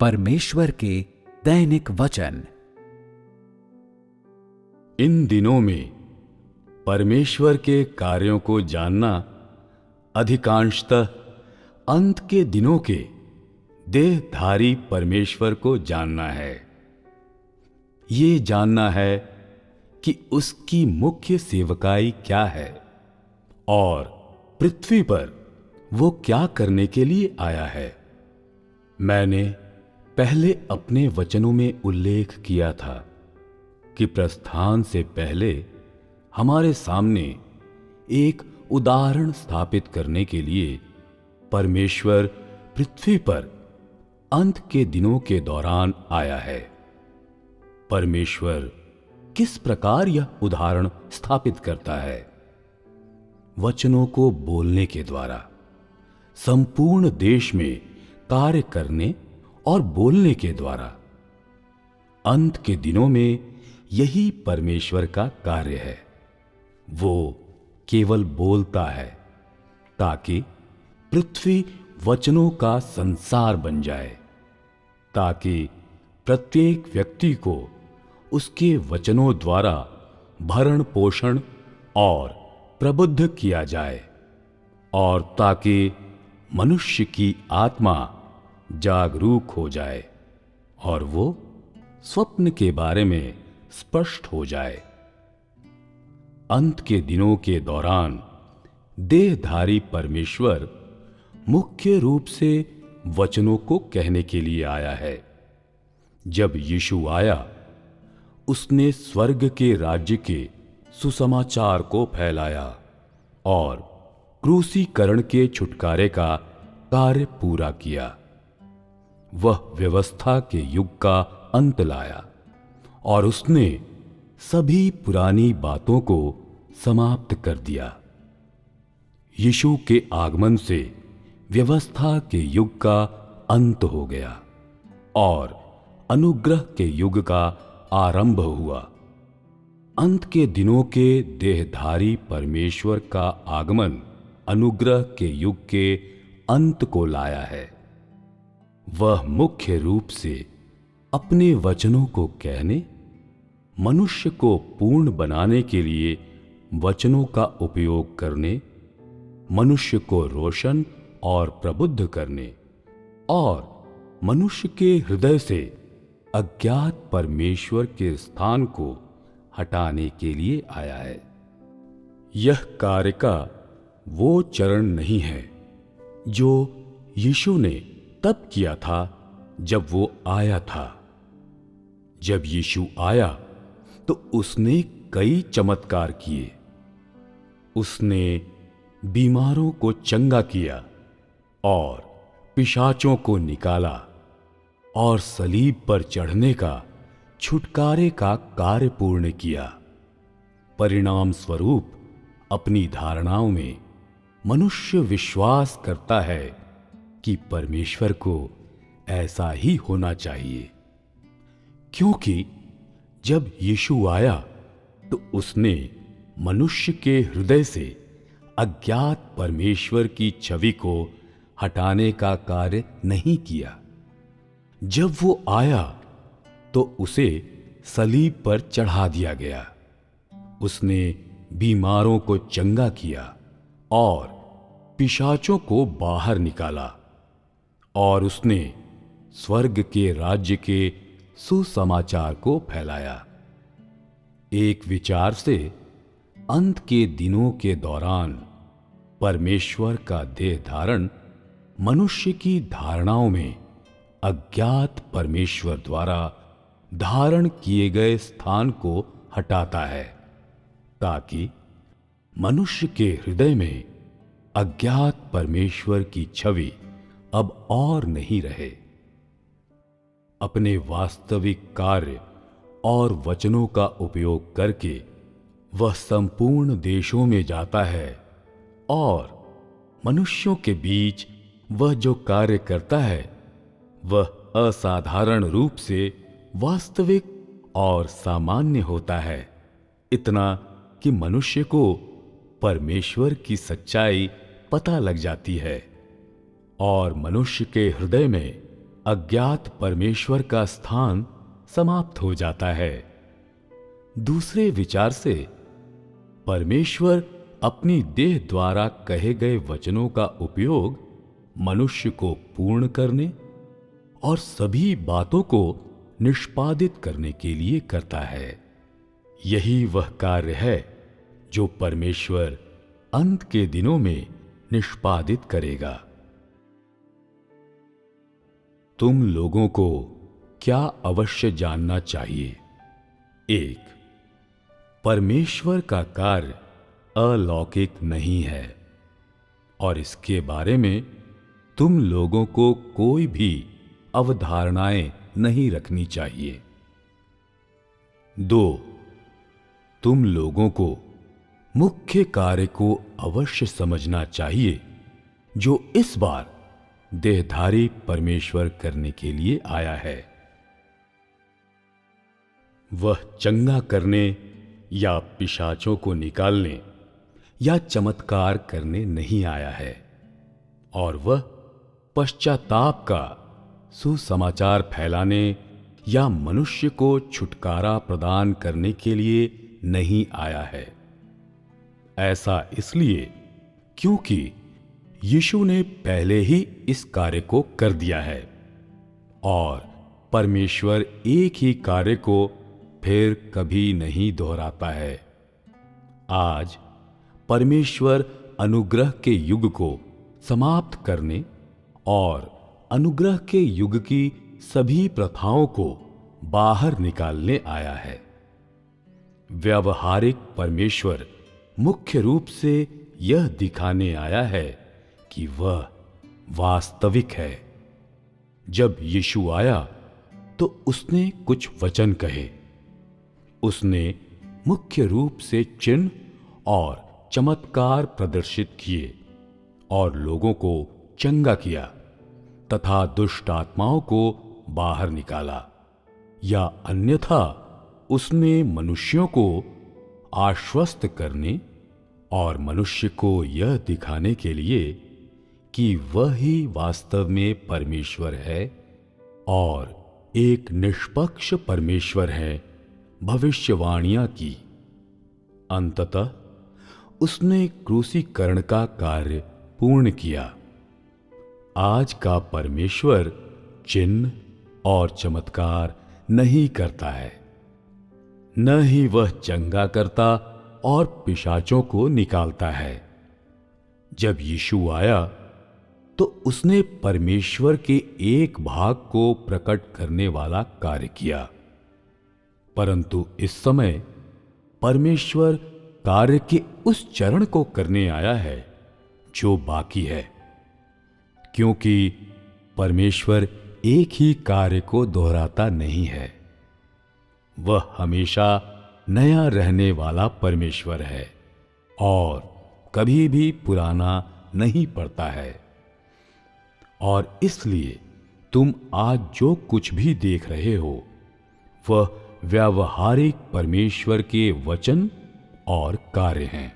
परमेश्वर के दैनिक वचन। इन दिनों में परमेश्वर के कार्यों को जानना अधिकांशतः अंत के दिनों के देहधारी परमेश्वर को जानना है। ये जानना है कि उसकी मुख्य सेवकाई क्या है और पृथ्वी पर वो क्या करने के लिए आया है। मैंने पहले अपने वचनों में उल्लेख किया था कि प्रस्थान से पहले हमारे सामने एक उदाहरण स्थापित करने के लिए परमेश्वर पृथ्वी पर अंत के दिनों के दौरान आया है। परमेश्वर किस प्रकार यह उदाहरण स्थापित करता है? वचनों को बोलने के द्वारा, संपूर्ण देश में कार्य करने और बोलने के द्वारा। अंत के दिनों में यही परमेश्वर का कार्य है। वो केवल बोलता है ताकि पृथ्वी वचनों का संसार बन जाए, ताकि प्रत्येक व्यक्ति को उसके वचनों द्वारा भरण पोषण और प्रबुद्ध किया जाए, और ताकि मनुष्य की आत्मा जागरूक हो जाए और वो स्वप्न के बारे में स्पष्ट हो जाए। अंत के दिनों के दौरान देहधारी परमेश्वर मुख्य रूप से वचनों को कहने के लिए आया है। जब यीशु आया, उसने स्वर्ग के राज्य के सुसमाचार को फैलाया और क्रूसीकरण के छुटकारे का कार्य पूरा किया। वह व्यवस्था के युग का अंत लाया और उसने सभी पुरानी बातों को समाप्त कर दिया। यीशु के आगमन से व्यवस्था के युग का अंत हो गया और अनुग्रह के युग का आरंभ हुआ। अंत के दिनों के देहधारी परमेश्वर का आगमन अनुग्रह के युग के अंत को लाया है। वह मुख्य रूप से अपने वचनों को कहने, मनुष्य को पूर्ण बनाने के लिए वचनों का उपयोग करने, मनुष्य को रोशन और प्रबुद्ध करने और मनुष्य के हृदय से अज्ञात परमेश्वर के स्थान को हटाने के लिए आया है। यह कार्य का वो चरण नहीं है जो यीशु ने तब किया था जब वो आया था। जब यीशु आया तो उसने कई चमत्कार किए। उसने बीमारों को चंगा किया और पिशाचों को निकाला और सलीब पर चढ़ने का छुटकारे का कार्य पूर्ण किया। परिणाम स्वरूप अपनी धारणाओं में मनुष्य विश्वास करता है कि परमेश्वर को ऐसा ही होना चाहिए, क्योंकि जब यीशु आया तो उसने मनुष्य के हृदय से अज्ञात परमेश्वर की छवि को हटाने का कार्य नहीं किया। जब वो आया तो उसे सलीब पर चढ़ा दिया गया। उसने बीमारों को चंगा किया और पिशाचों को बाहर निकाला, और उसने स्वर्ग के राज्य के सुसमाचार को फैलाया। एक विचार से अंत के दिनों के दौरान परमेश्वर का देह धारण मनुष्य की धारणाओं में अज्ञात परमेश्वर द्वारा धारण किए गए स्थान को हटाता है, ताकि मनुष्य के हृदय में अज्ञात परमेश्वर की छवि अब और नहीं रहे। अपने वास्तविक कार्य और वचनों का उपयोग करके वह संपूर्ण देशों में जाता है और मनुष्यों के बीच वह जो कार्य करता है वह असाधारण रूप से वास्तविक और सामान्य होता है, इतना कि मनुष्य को परमेश्वर की सच्चाई पता लग जाती है और मनुष्य के हृदय में अज्ञात परमेश्वर का स्थान समाप्त हो जाता है। दूसरे विचार से परमेश्वर अपनी देह द्वारा कहे गए वचनों का उपयोग मनुष्य को पूर्ण करने और सभी बातों को निष्पादित करने के लिए करता है। यही वह कार्य है जो परमेश्वर अंत के दिनों में निष्पादित करेगा। तुम लोगों को क्या अवश्य जानना चाहिए? 1. परमेश्वर का कार्य अलौकिक नहीं है और इसके बारे में तुम लोगों को कोई भी अवधारणाएं नहीं रखनी चाहिए। 2. तुम लोगों को मुख्य कार्य को अवश्य समझना चाहिए जो इस बार देहधारी परमेश्वर करने के लिए आया है। वह चंगा करने या पिशाचों को निकालने या चमत्कार करने नहीं आया है, और वह पश्चाताप का सुसमाचार फैलाने या मनुष्य को छुटकारा प्रदान करने के लिए नहीं आया है। ऐसा इसलिए क्योंकि यीशु ने पहले ही इस कार्य को कर दिया है और परमेश्वर एक ही कार्य को फिर कभी नहीं दोहराता है। आज परमेश्वर अनुग्रह के युग को समाप्त करने और अनुग्रह के युग की सभी प्रथाओं को बाहर निकालने आया है। व्यावहारिक परमेश्वर मुख्य रूप से यह दिखाने आया है कि वह वास्तविक है। जब यीशु आया तो उसने कुछ वचन कहे। उसने मुख्य रूप से चिन्ह और चमत्कार प्रदर्शित किए और लोगों को चंगा किया तथा दुष्ट आत्माओं को बाहर निकाला, या अन्यथा उसने मनुष्यों को आश्वस्त करने और मनुष्य को यह दिखाने के लिए कि वह ही वास्तव में परमेश्वर है और एक निष्पक्ष परमेश्वर है, भविष्यवाणियां की। अंततः उसने क्रूसीकरण का कार्य पूर्ण किया। आज का परमेश्वर चिन्ह और चमत्कार नहीं करता है, न ही वह चंगा करता और पिशाचों को निकालता है। जब यीशु आया तो उसने परमेश्वर के एक भाग को प्रकट करने वाला कार्य किया, परंतु इस समय परमेश्वर कार्य के उस चरण को करने आया है जो बाकी है, क्योंकि परमेश्वर एक ही कार्य को दोहराता नहीं है। वह हमेशा नया रहने वाला परमेश्वर है और कभी भी पुराना नहीं पड़ता है। और इसलिए तुम आज जो कुछ भी देख रहे हो वह व्यावहारिक परमेश्वर के वचन और कार्य हैं।